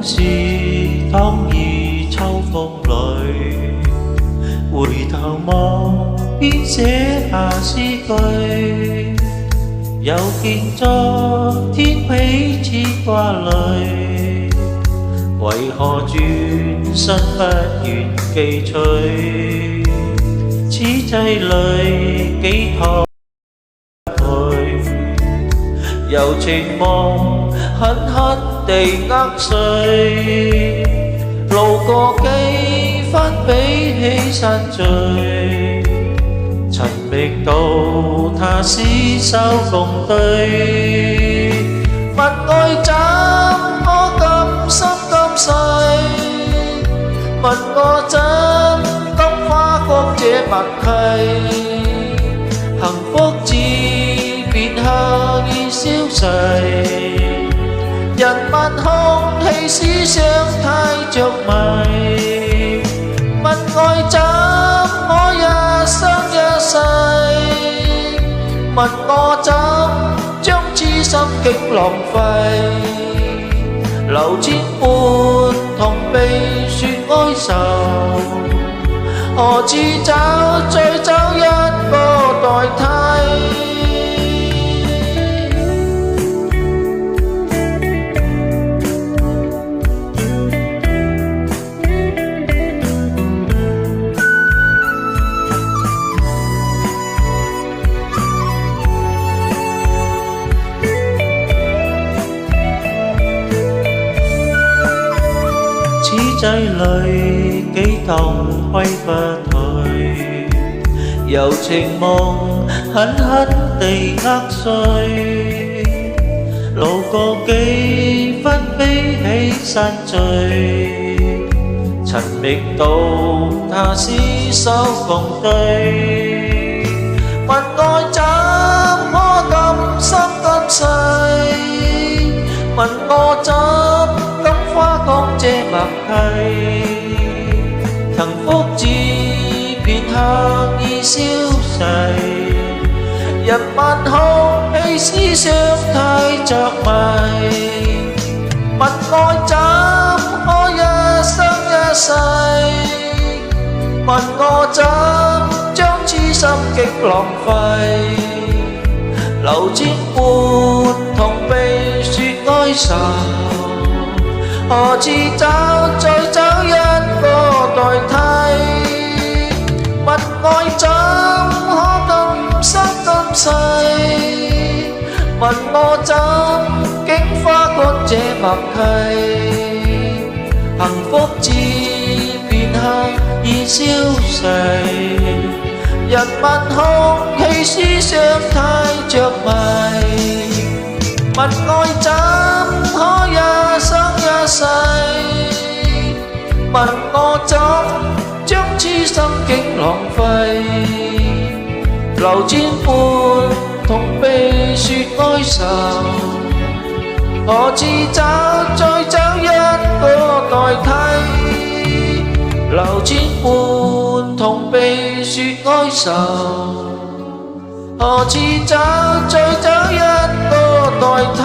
事躺於秋風裏，回頭望便寫下詩句，又見昨天彼此掛慮，為何轉身不願記取？此際裏幾趟柔情夢狠狠地碎，路過幾番比起散聚，尋覓到他廝守共對，問愛怎麼甘心甘逝，問我怎敢跨過這默契，幸福只片刻已消逝，人問空氣思想太着迷，問愛怎麼一生一世，問我怎將痴心極浪費，流千般痛悲說哀愁，何處再找一個代替？此際裏幾痛揮不去，柔情夢狠狠地碎，路過幾番比起散聚，尋覓到他廝守共對，問愛怎麼甘心甘逝，問我怎敢跨過這默契，幸福只片刻已消逝，人問空氣思想太着迷，問愛怎麼一生一世，問我怎將痴心極浪費，流千般痛悲說哀愁，何處再找一個代替？問愛怎可甘心甘逝？問我怎竟跨過這默契？幸福只片刻已消逝，人問空氣思想太着迷，問愛怎可一生一世，問我怎將痴心竟浪費，流千般痛悲說哀愁，何處再找一個代替？流千般痛悲說哀愁，何處再找一個代替？